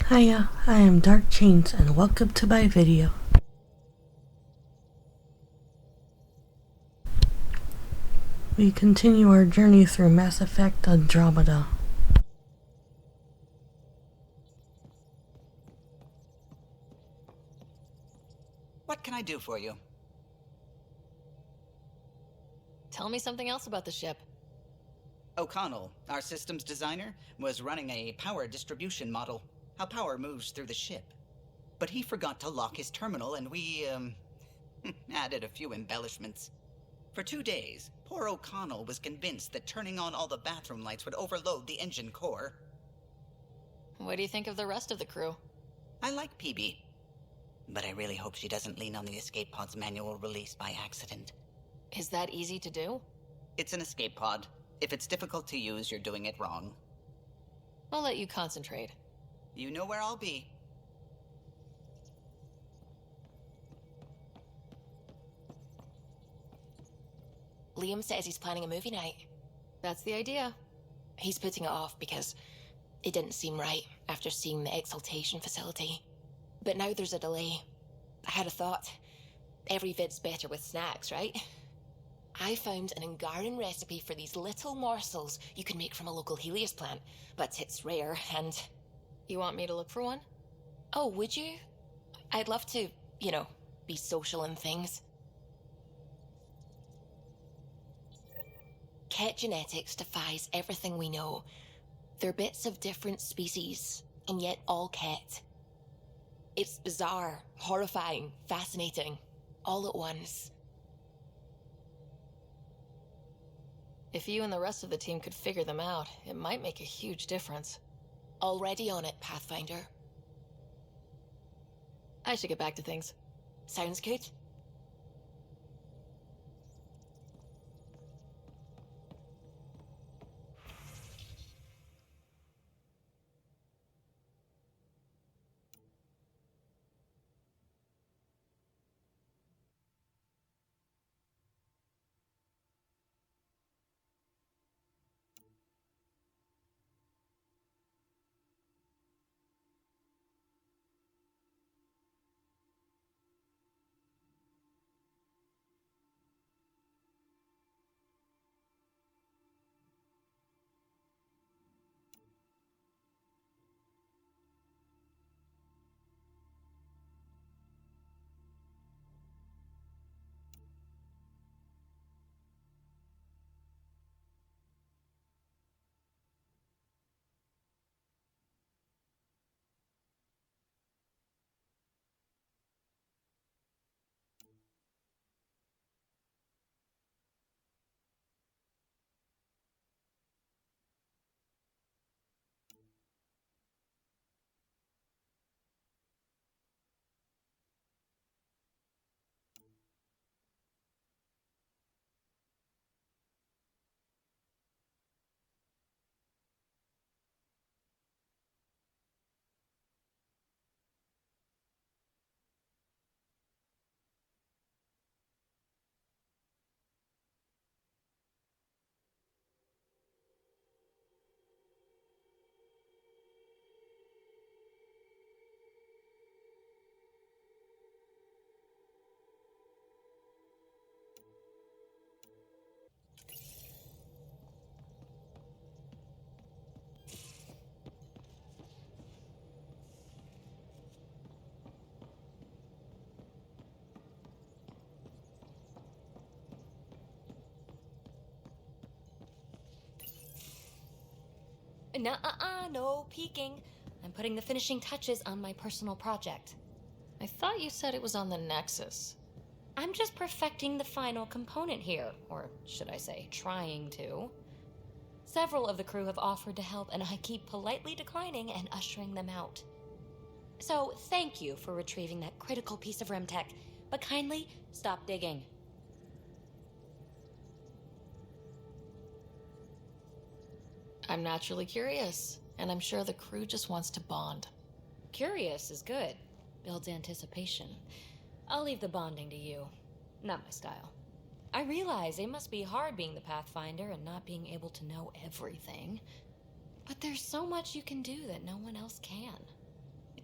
Hiya, I am Dark Chains and welcome to my video. We continue our journey through Mass Effect Andromeda. What can I do for you? Tell me something else about the ship. O'Connell, our systems designer, was running a power distribution model, how power moves through the ship. But he forgot to lock his terminal and we, added a few embellishments. For 2 days, poor O'Connell was convinced that turning on all the bathroom lights would overload the engine core. What do you think of the rest of the crew? I like PB, but I really hope she doesn't lean on the escape pod's manual release by accident. Is that easy to do? It's an escape pod. If it's difficult to use, you're doing it wrong. I'll let you concentrate. You know where I'll be. Liam says he's planning a movie night. That's the idea. He's putting it off because it didn't seem right after seeing the exaltation facility. But now there's a delay. I had a thought. Every vid's better with snacks, right? I found an Angaran recipe for these little morsels you can make from a local Helios plant, but it's rare and... You want me to look for one? Oh, would you? I'd love to, be social and things. Ket genetics defies everything we know. They're bits of different species, and yet all Ket. It's bizarre, horrifying, fascinating, all at once. If you and the rest of the team could figure them out, it might make a huge difference. Already on it, Pathfinder. I should get back to things. Sounds good. No peeking. I'm putting the finishing touches on my personal project. I thought you said it was on the Nexus. I'm just perfecting the final component here, or should I say, trying to. Several of the crew have offered to help, and I keep politely declining and ushering them out. So, thank you for retrieving that critical piece of Remtech, but kindly stop digging. I'm naturally curious, and I'm sure the crew just wants to bond. Curious is good. Builds anticipation. I'll leave the bonding to you. Not my style. I realize it must be hard being the Pathfinder and not being able to know everything. But there's so much you can do that no one else can.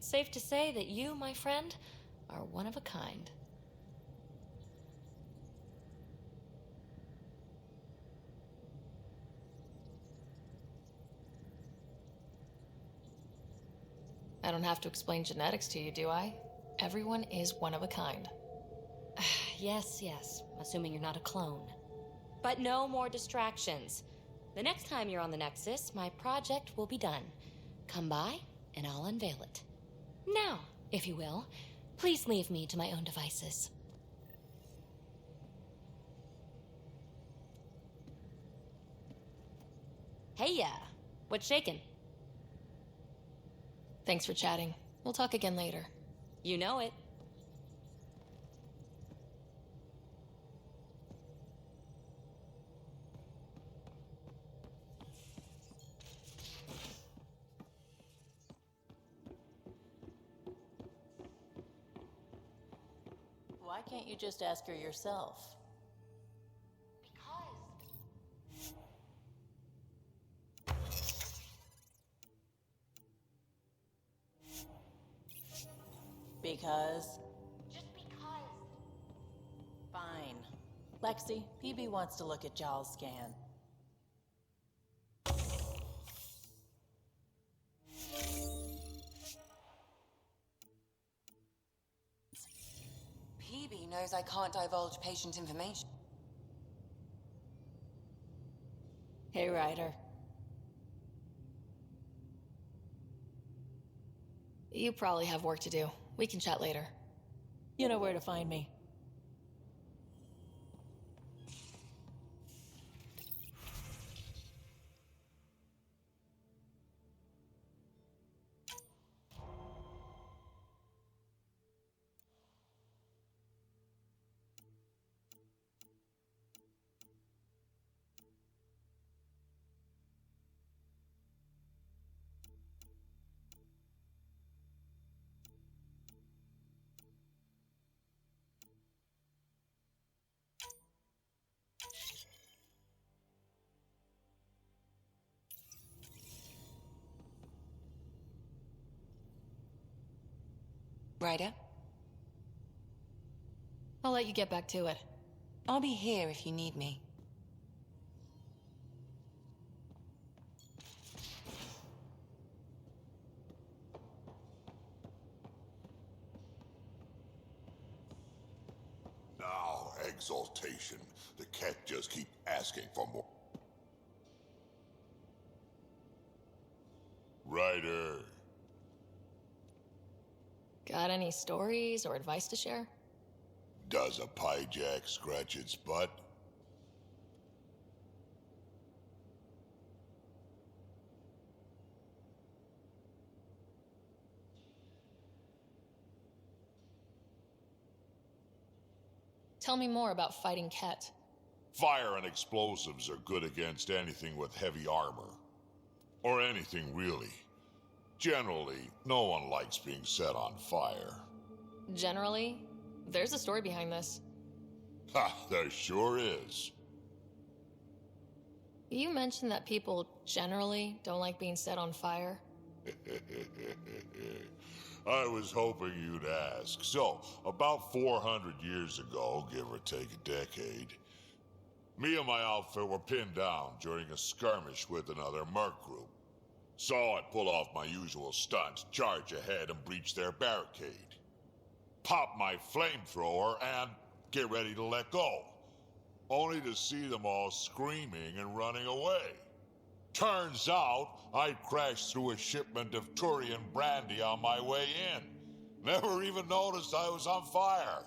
it's safe to say that you, my friend, are one of a kind. I don't have to explain genetics to you, do I? Everyone is one of a kind. Yes, assuming you're not a clone. But no more distractions. The next time you're on the Nexus, my project will be done. Come by, and I'll unveil it. Now, if you will, please leave me to my own devices. Hey, what's shaking? Thanks for chatting. We'll talk again later. You know it. Why can't you just ask her yourself? Because? Just because. Fine. Lexi, PB wants to look at Jaw's scan. PB knows I can't divulge patient information. Hey, Ryder. You probably have work to do. We can chat later. You know where to find me. Ryder, I'll let you get back to it. I'll be here if you need me. Now, exaltation. The cat just keep asking for more. Ryder. Got any stories or advice to share? Does a pyjak scratch its butt? Tell me more about fighting Ket. Fire and explosives are good against anything with heavy armor. Or anything, really. Generally, no one likes being set on fire. Generally, there's a story behind this. Ha, there sure is. You mentioned that people generally don't like being set on fire. I was hoping you'd ask. So, about 400 years ago, give or take a decade, me and my outfit were pinned down during a skirmish with another merc group. So I pull off my usual stunts, charge ahead and breach their barricade. Pop my flamethrower and get ready to let go. Only to see them all screaming and running away. Turns out, I crashed through a shipment of Turian brandy on my way in. Never even noticed I was on fire.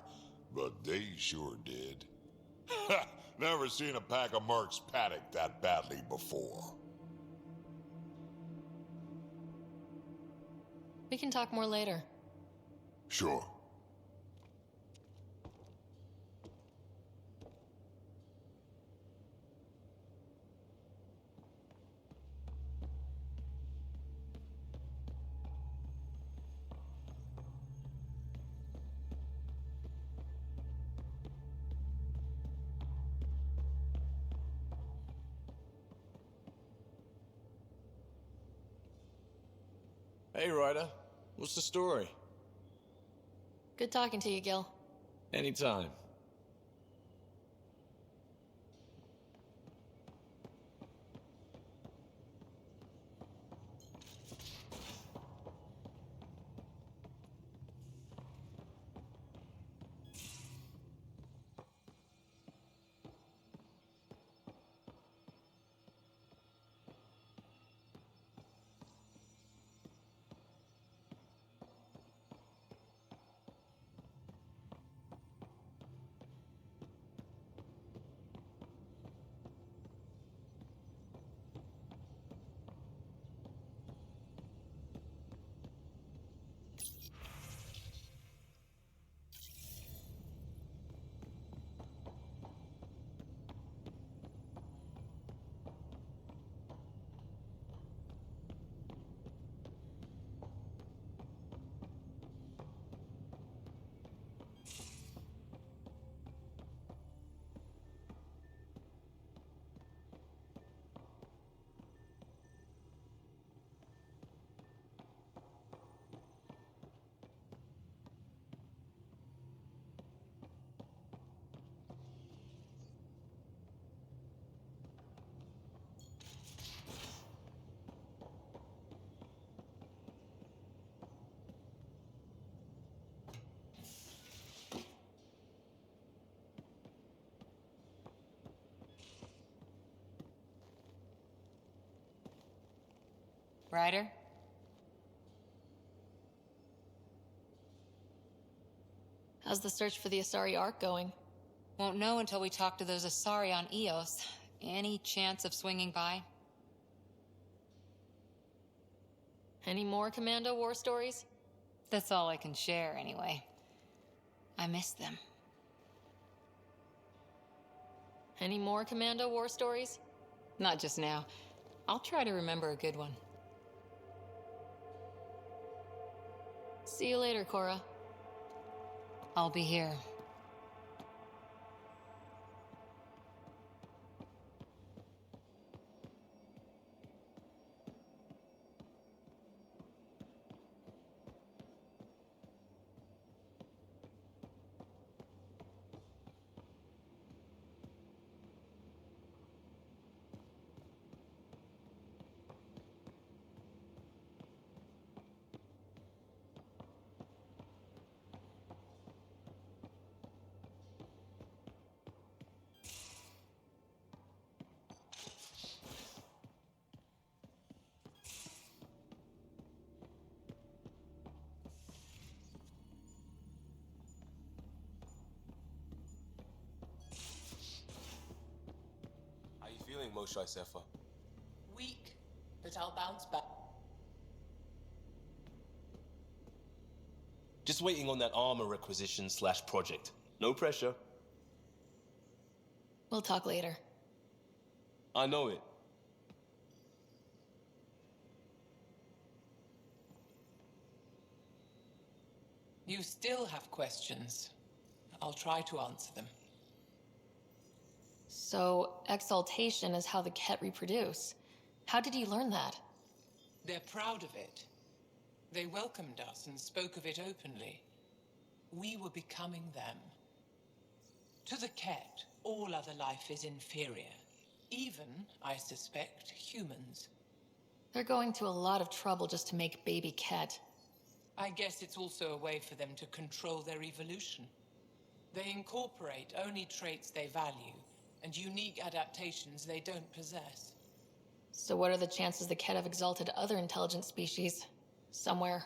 But they sure did. Never seen a pack of mercs panic that badly before. We can talk more later. Sure. Hey, Ryder. What's the story? Good talking to you, Gil. Anytime. Ryder? How's the search for the Asari Ark going? Won't know until we talk to those Asari on Eos. Any chance of swinging by? Any more Commando war stories? That's all I can share, anyway. I miss them. Any more Commando war stories? Not just now. I'll try to remember a good one. See you later, Cora. I'll be here. How you feeling, Moshe Sefa? Weak, but I'll bounce back. Just waiting on that armor requisition / project. No pressure. We'll talk later. I know it. You still have questions. I'll try to answer them. So, exaltation is how the Ket reproduce. How did you learn that? They're proud of it. They welcomed us and spoke of it openly. We were becoming them. To the Ket, all other life is inferior. Even, I suspect, humans. They're going to a lot of trouble just to make baby Ket. I guess it's also a way for them to control their evolution. They incorporate only traits they value, and unique adaptations they don't possess. So what are the chances the Ket have exalted other intelligent species? Somewhere.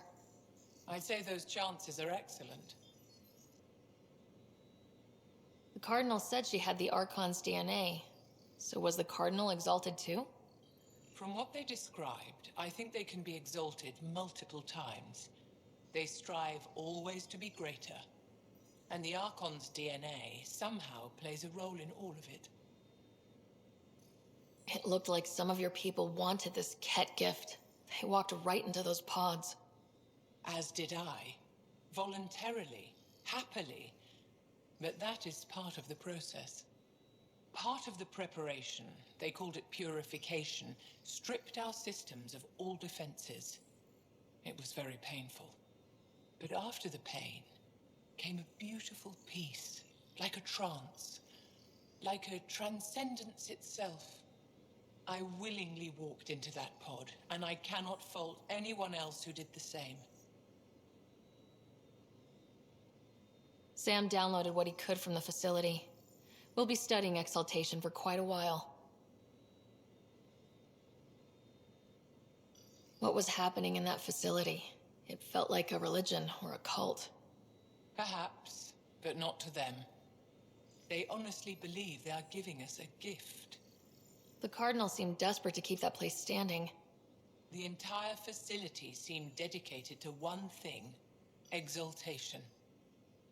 I'd say those chances are excellent. The Cardinal said she had the Archon's DNA. So was the Cardinal exalted too? From what they described, I think they can be exalted multiple times. They strive always to be greater. And the Archon's DNA somehow plays a role in all of it. It looked like some of your people wanted this Ket gift. They walked right into those pods. As did I. Voluntarily. Happily. But that is part of the process. Part of the preparation, they called it purification, stripped our systems of all defenses. It was very painful. But after the pain came a beautiful peace, like a trance, like a transcendence itself. I willingly walked into that pod, and I cannot fault anyone else who did the same. Sam downloaded what he could from the facility. We'll be studying exaltation for quite a while. What was happening in that facility? It felt like a religion or a cult. Perhaps, but not to them. They honestly believe they are giving us a gift. The Cardinal seemed desperate to keep that place standing. The entire facility seemed dedicated to one thing: exaltation.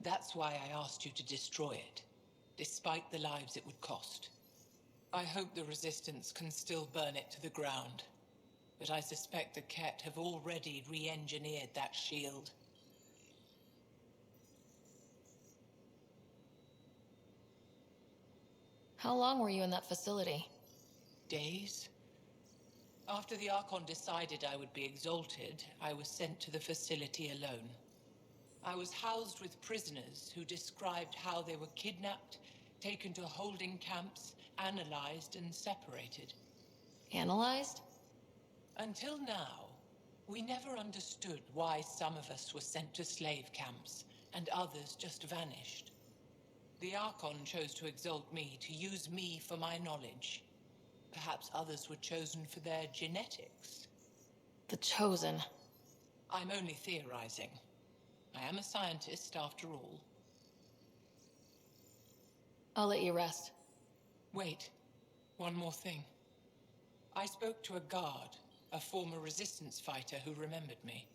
That's why I asked you to destroy it, despite the lives it would cost. I hope the Resistance can still burn it to the ground, but I suspect the Ket have already re-engineered that shield. How long were you in that facility? Days? After the Archon decided I would be exalted, I was sent to the facility alone. I was housed with prisoners who described how they were kidnapped, taken to holding camps, analyzed and separated. Analyzed? Until now, we never understood why some of us were sent to slave camps and others just vanished. The Archon chose to exalt me, to use me for my knowledge. Perhaps others were chosen for their genetics. The Chosen. I'm only theorizing. I am a scientist, after all. I'll let you rest. Wait, one more thing. I spoke to a guard, a former Resistance fighter who remembered me.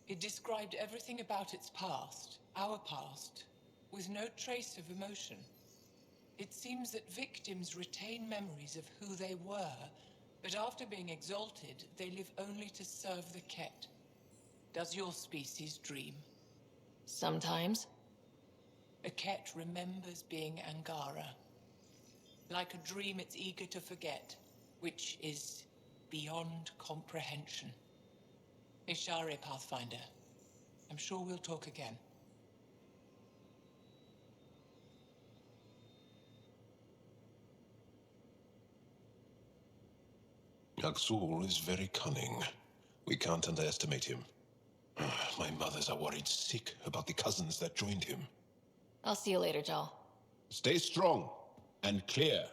It described everything about its past, our past, with no trace of emotion. It seems that victims retain memories of who they were, but after being exalted, they live only to serve the Ket. Does your species dream? Sometimes. A Ket remembers being Angara. Like a dream it's eager to forget, which is beyond comprehension. Ishare, Pathfinder. I'm sure we'll talk again. Aksul is very cunning. We can't underestimate him. My mothers are worried sick about the cousins that joined him. I'll see you later, Jal. Stay strong and clear.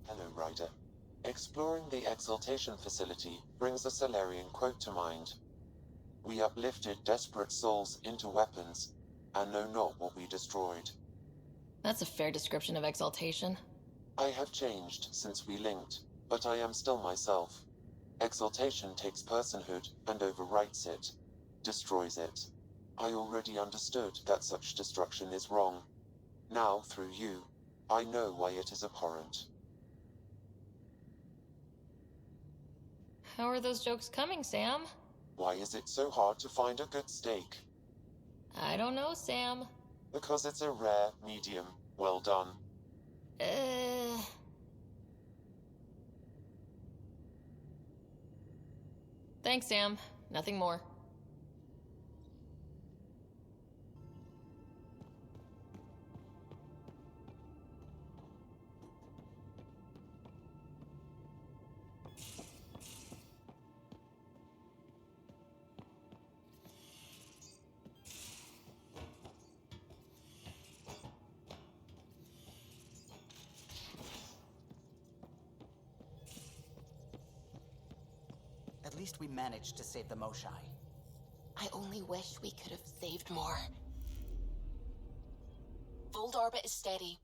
Hello, Ryder. Exploring the Exaltation facility brings a Solarian quote to mind. We uplifted desperate souls into weapons, and know not what we destroyed. That's a fair description of exaltation. I have changed since we linked, but I am still myself. Exaltation takes personhood and overwrites it, destroys it. I already understood that such destruction is wrong. Now, through you, I know why it is abhorrent. How are those jokes coming, Sam? Why is it so hard to find a good steak? I don't know, Sam. Because it's a rare, medium, well done. Thanks, Sam. Nothing more. At least we managed to save the Moshai. I only wish we could have saved more. Voeld orbit is steady.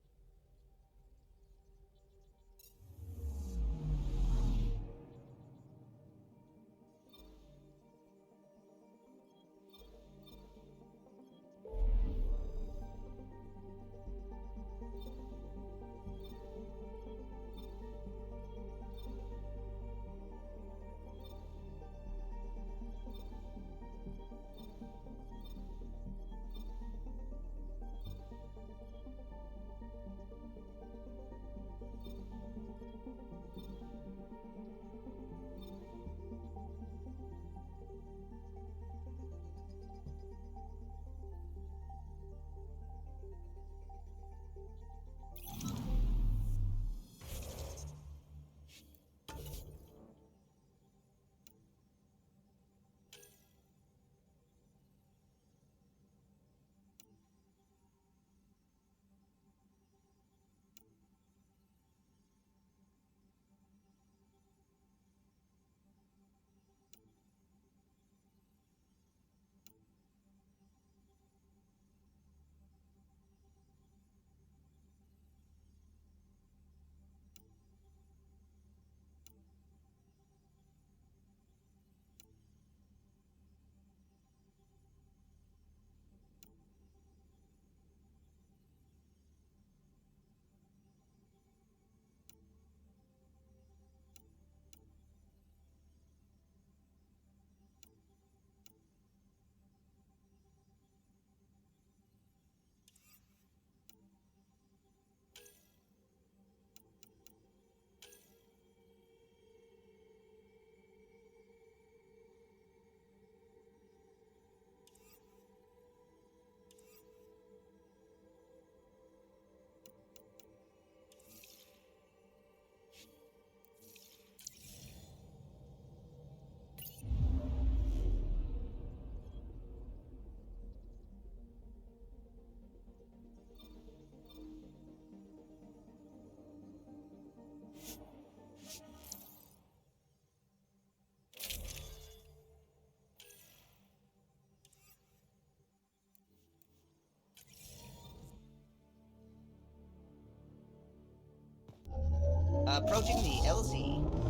Approaching the LZ.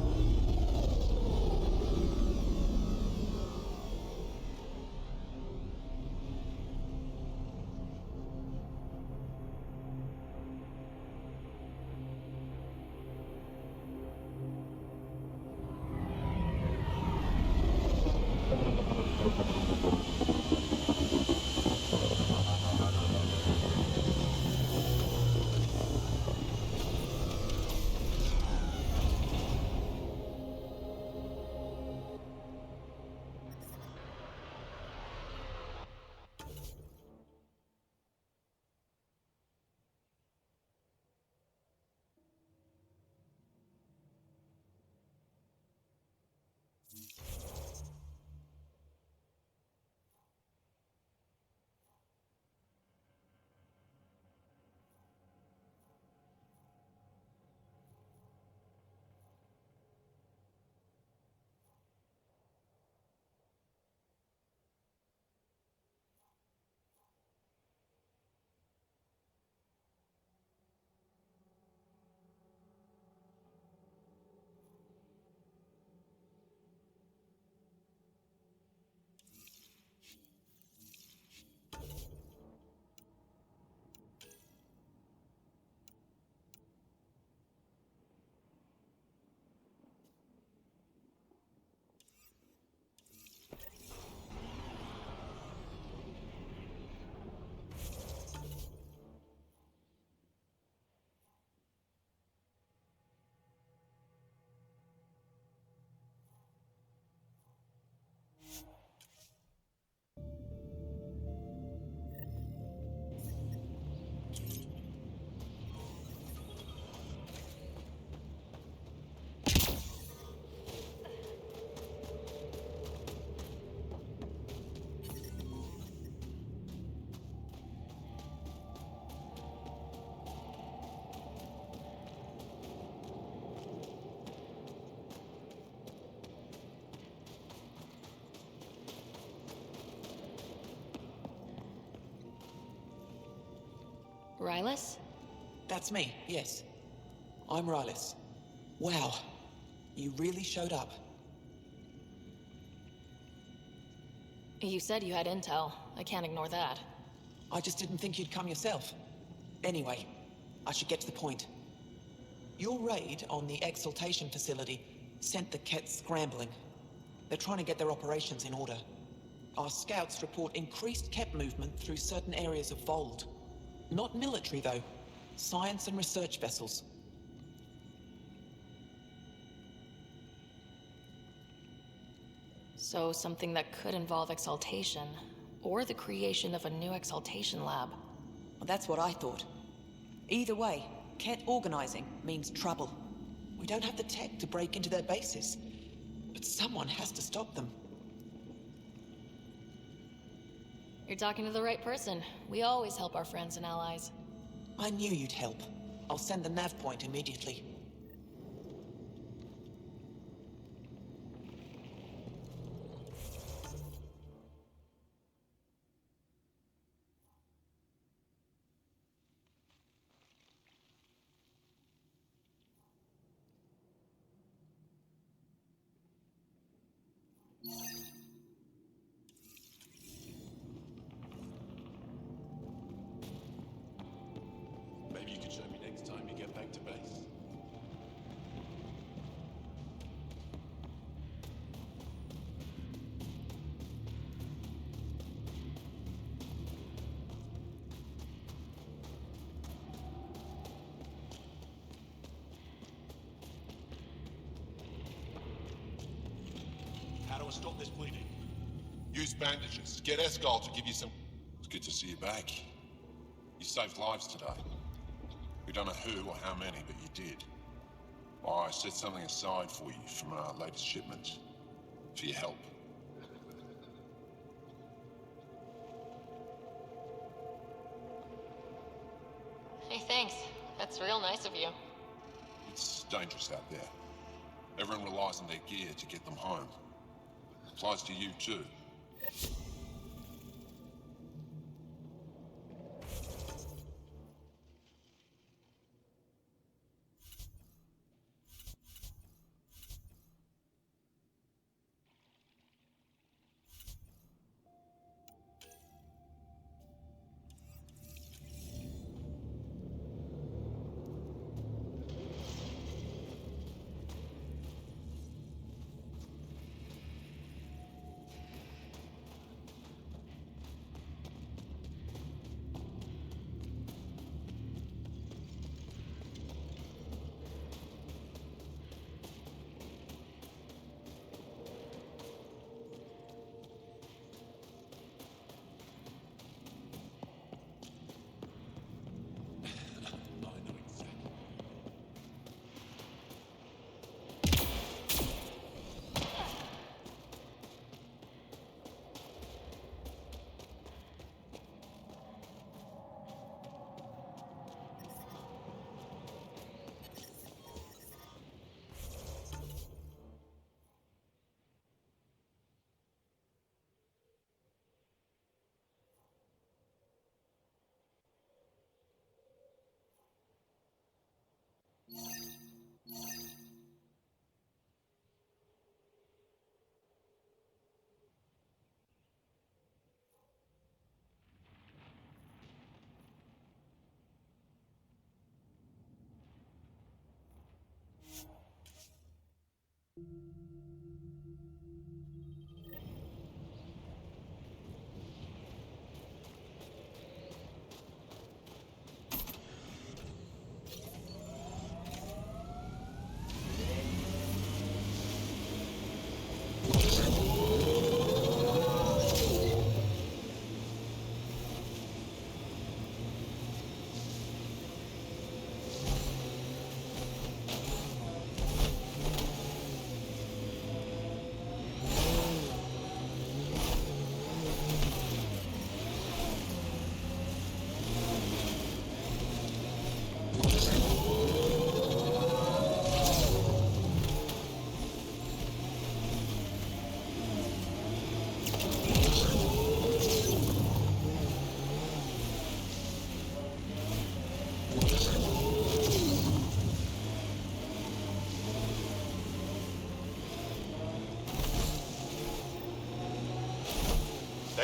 Rylus? That's me, yes. I'm Rylus. Wow. You really showed up. You said you had intel. I can't ignore that. I just didn't think you'd come yourself. Anyway, I should get to the point. Your raid on the exaltation facility sent the Kett scrambling. They're trying to get their operations in order. Our scouts report increased Kett movement through certain areas of Voeld. Not military, though. Science and research vessels. So something that could involve exaltation, or the creation of a new exaltation lab. Well, that's what I thought. Either way, Kett organizing means trouble. We don't have the tech to break into their bases, but someone has to stop them. You're talking to the right person. We always help our friends and allies. I knew you'd help. I'll send the nav point immediately. Maybe you could show me next time you get back to base. How do I stop this bleeding? Use bandages. Get Escol to give you some... It's good to see you back. You saved lives today. We don't know who or how many, but you did. I set something aside for you from our latest shipment. For your help. Hey, thanks. That's real nice of you. It's dangerous out there. Everyone relies on their gear to get them home. Applies to you too.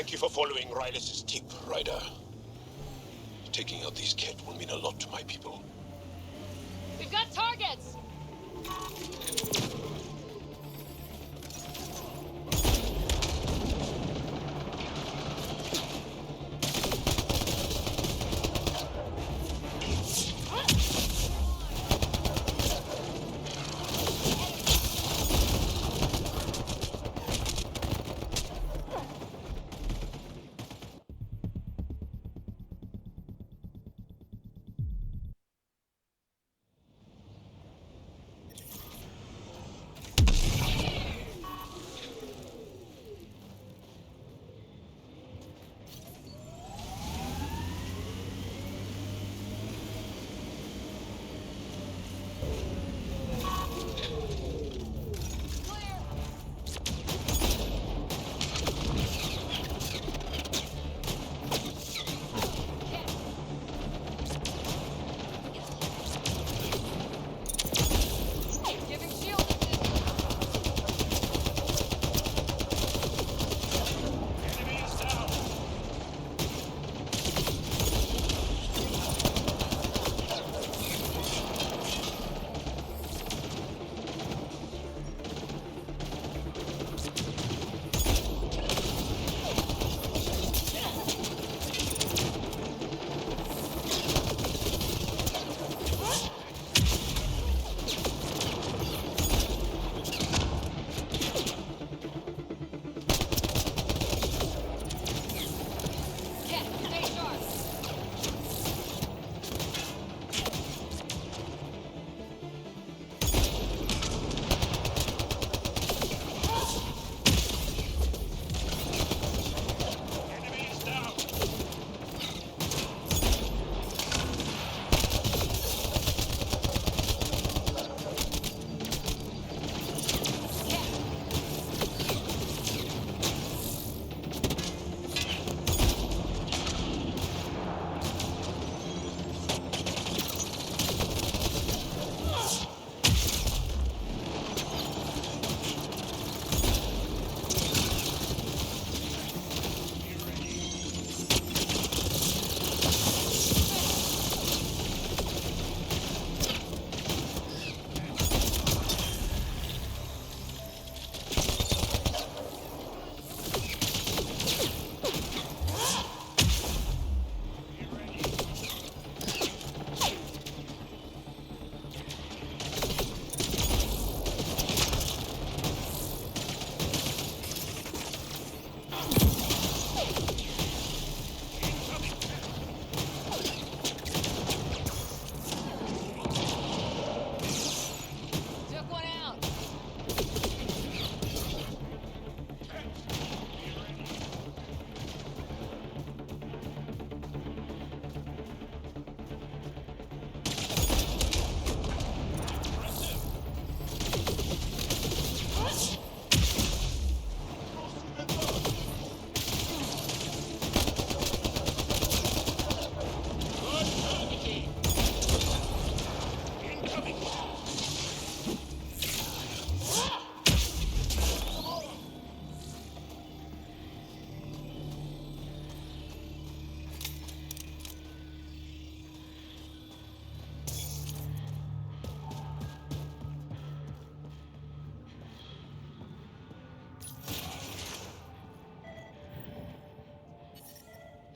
Thank you for following Rylis' tip, Ryder. Taking out these Kett will mean a lot to my people. We've got targets!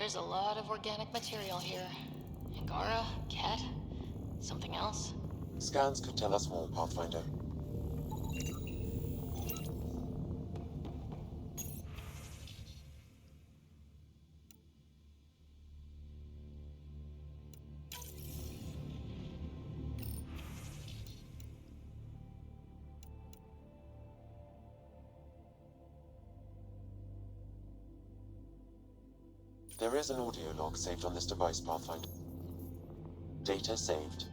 There's a lot of organic material here. Angara, Kett, something else? Scans could tell us more, Pathfinder. There is an audio log saved on this device, Pathfinder. Data saved.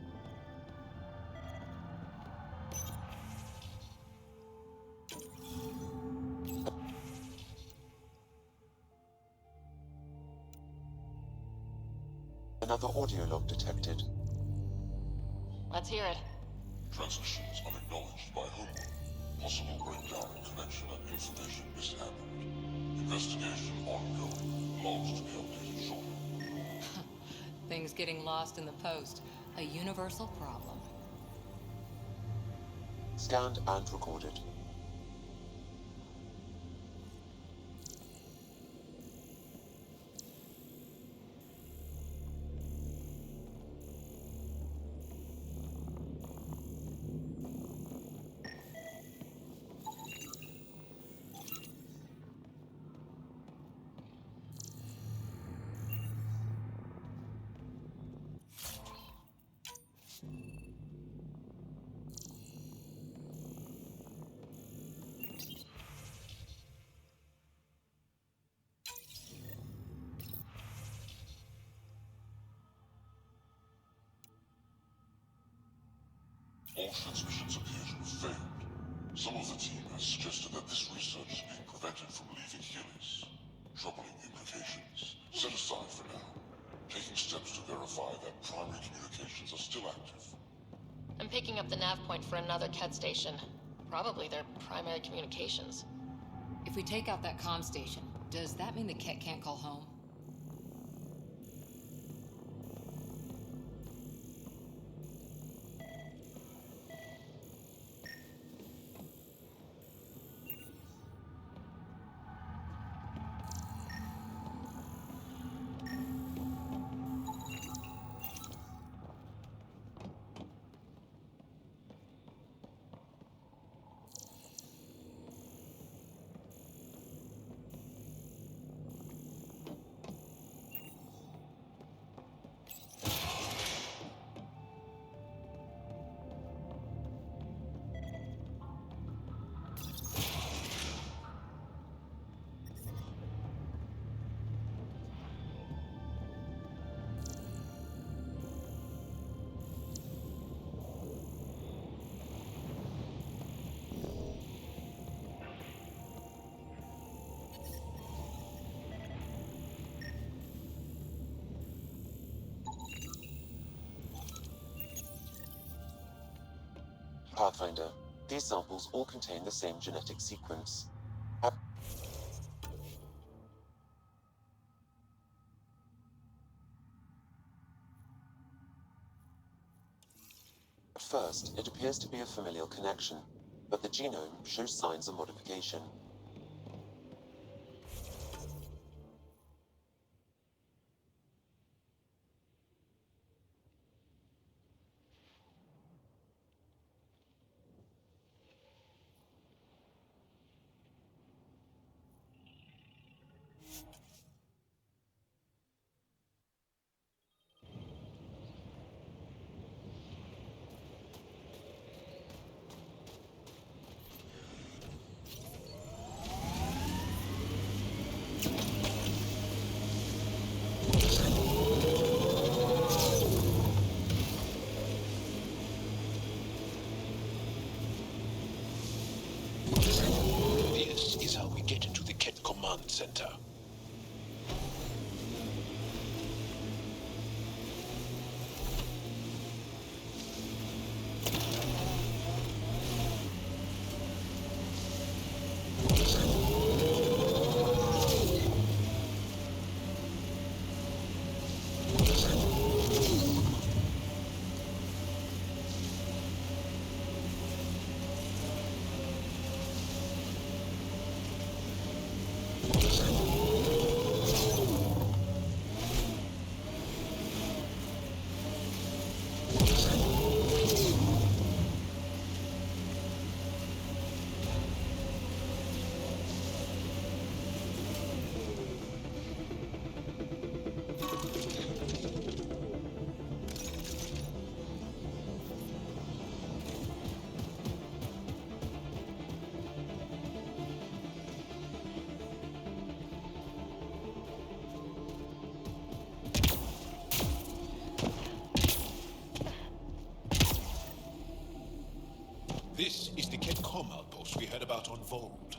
Another audio log detected. Let's hear it. Transmissions unacknowledged by Homeworld. Possible breakdown in connection and information mishandled. Investigation ongoing. Logs to be updated shortly. Things getting lost in the post. A universal problem. Scanned and recorded. All transmissions appear to have failed. Some of the team has suggested that this research is being prevented from leaving Helios. Troubling implications. Set aside for now. Taking steps to verify that primary communications are still active. I'm picking up the nav point for another Ket station. Probably their primary communications. If we take out that comm station, does that mean the Ket can't call home? Pathfinder. These samples all contain the same genetic sequence. At first, it appears to be a familial connection, but the genome shows signs of modification. This is how we get into the Ket Command Center. This is the Ket Com outpost we heard about on Voeld.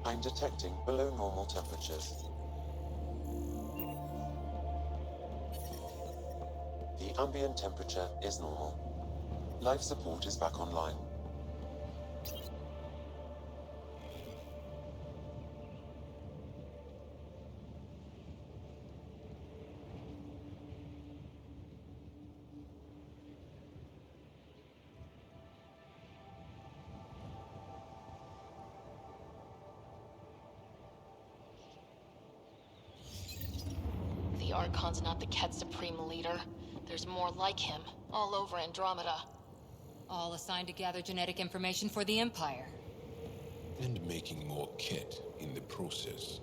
I'm detecting below normal temperatures. The ambient temperature is normal. Life support is back online. The Archon's not the Ket Supreme leader. There's more like him, all over Andromeda. All assigned to gather genetic information for the Empire. And making more kit in the process.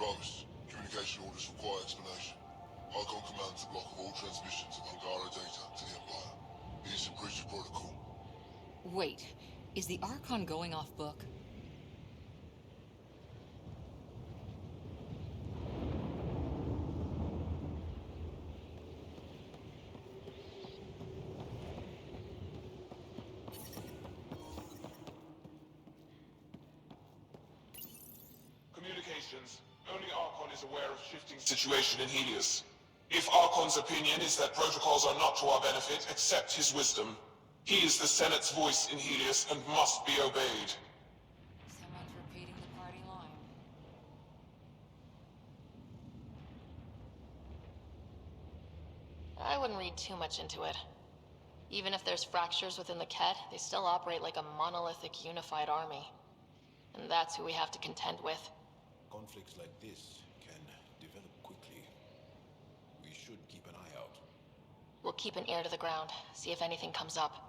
Rose, communication orders require explanation. Icon commands a block of all transmissions of Angara data to the Empire. He is in breach of protocol. Wait, is the Archon going off book? Communications. Only Archon is aware of shifting situation in Helios. If Archon's opinion is that protocols are not to our benefit, accept his wisdom. He is the Senate's voice in Helios and must be obeyed. Someone's repeating the party line. I wouldn't read too much into it. Even if there's fractures within the Ket, they still operate like a monolithic unified army. And that's who we have to contend with. Conflicts like this can develop quickly. We should keep an eye out. We'll keep an ear to the ground, see if anything comes up.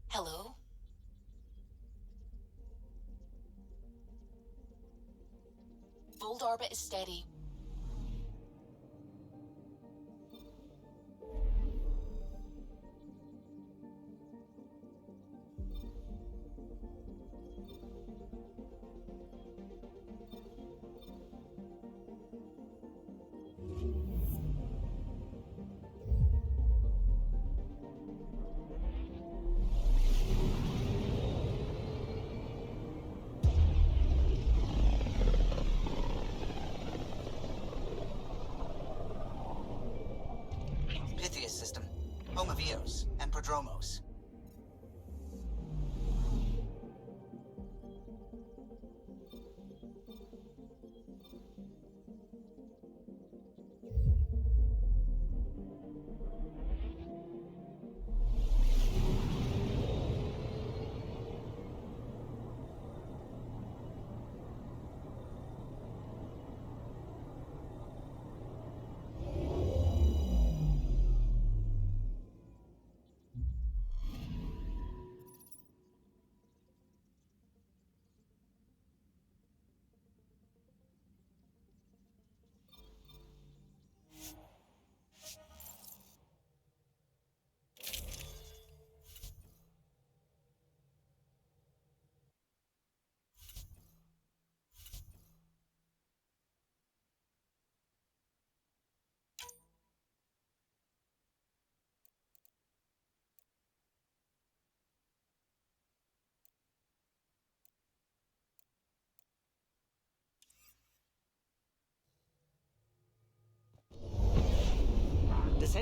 Hello? Voeld orbit is steady.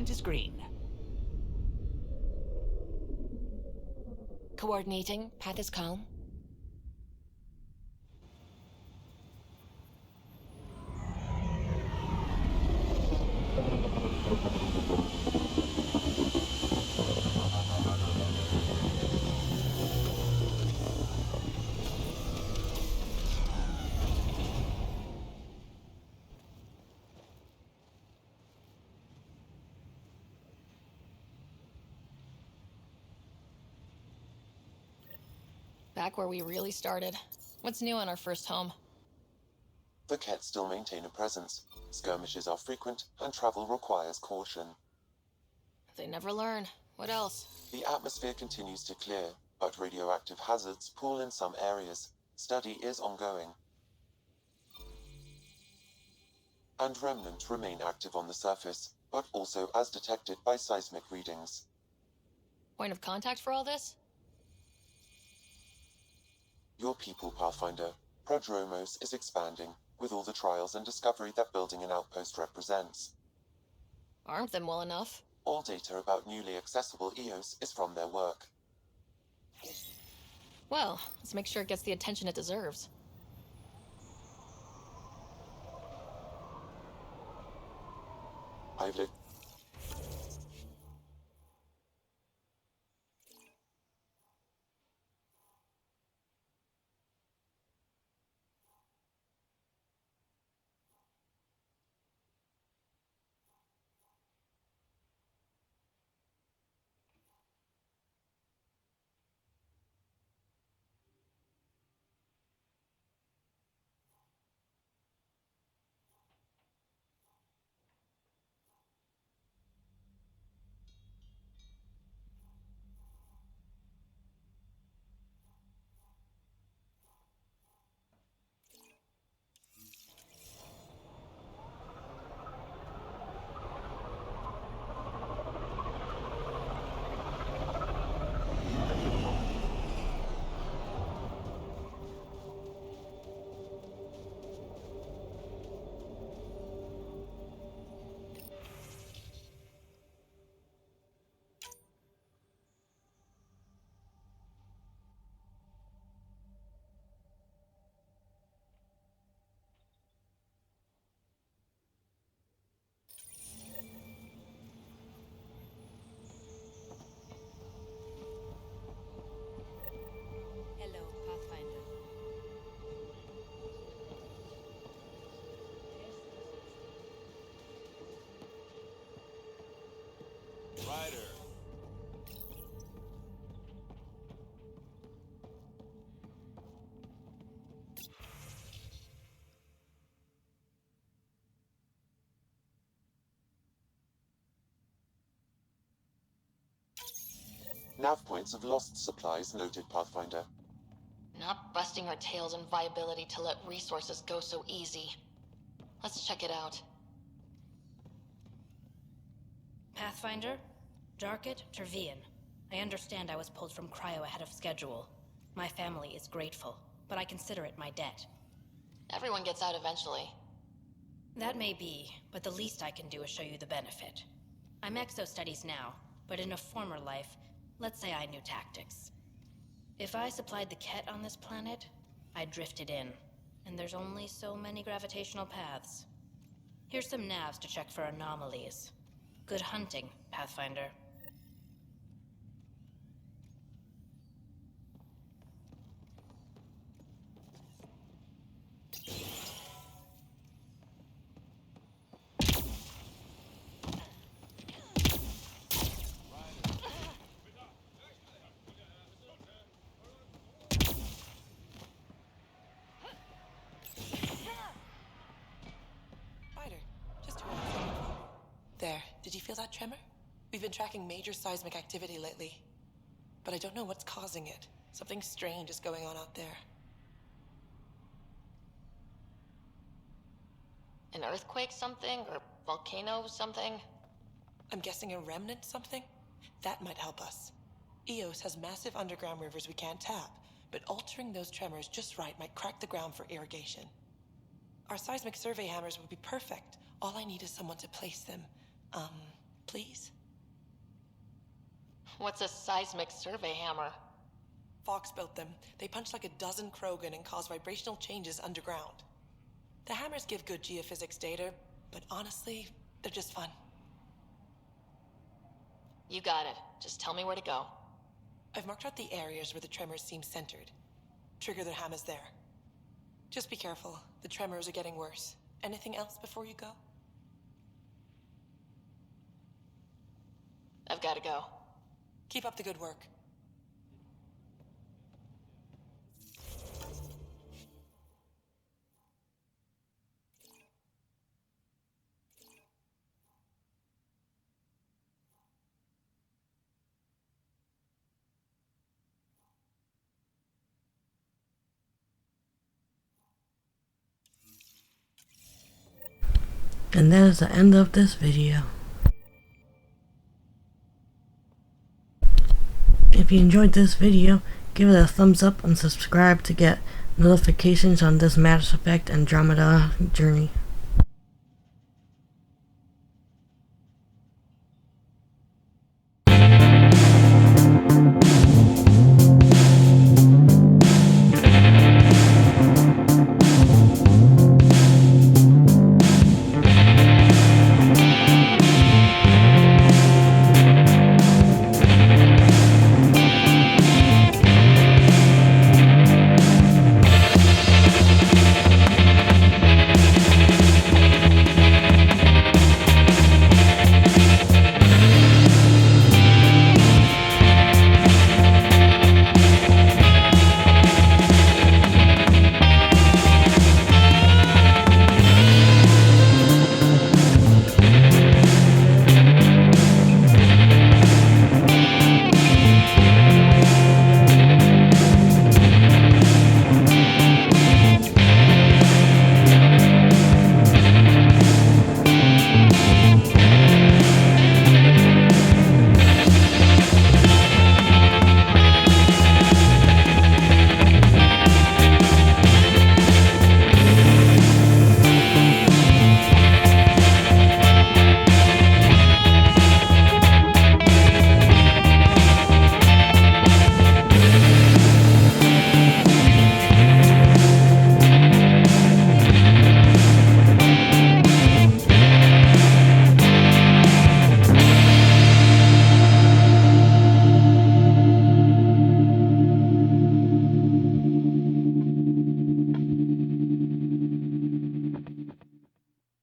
Scent is green. Coordinating. Path is calm. Back where we really started. What's new on our first home? The Kett still maintain a presence. Skirmishes are frequent, and travel requires caution. They never learn. What else? The atmosphere continues to clear, but radioactive hazards pool in some areas. Study is ongoing. And remnant remain active on the surface, but also as detected by seismic readings. Point of contact for all this? Your people, Pathfinder. Prodromos is expanding, with all the trials and discovery that building an outpost represents. Armed them well enough. All data about newly accessible Eos is from their work. Well, let's make sure it gets the attention it deserves. I've Hello, Pathfinder. Ryder. Nav points of lost supplies noted, Pathfinder. Not busting our tails in viability to let resources go so easy. Let's check it out. Pathfinder? Darket, Tervian. I understand I was pulled from Cryo ahead of schedule. My family is grateful, but I consider it my debt. Everyone gets out eventually. That may be, but the least I can do is show you the benefit. I'm exo-studies now, but in a former life, let's say I knew tactics. If I supplied the Kett on this planet, I drifted in, and there's only so many gravitational paths. Here's some navs to check for anomalies. Good hunting, Pathfinder. There, did you feel that tremor? We've been tracking major seismic activity lately, but I don't know what's causing it. Something strange is going on out there. An earthquake something, or volcano something? I'm guessing a remnant something? That might help us. Eos has massive underground rivers we can't tap, but altering those tremors just right might crack the ground for irrigation. Our seismic survey hammers would be perfect. All I need is someone to place them, Please? What's a seismic survey hammer? Fox built them. They punch like a dozen Krogan and cause vibrational changes underground. The hammers give good geophysics data, but honestly, they're just fun. You got it. Just tell me where to go. I've marked out the areas where the tremors seem centered. Trigger the hammers there. Just be careful. The tremors are getting worse. Anything else before you go? I've got to go. Keep up the good work. And that is the end of this video. If you enjoyed this video, give it a thumbs up and subscribe to get notifications on this Mass Effect Andromeda journey.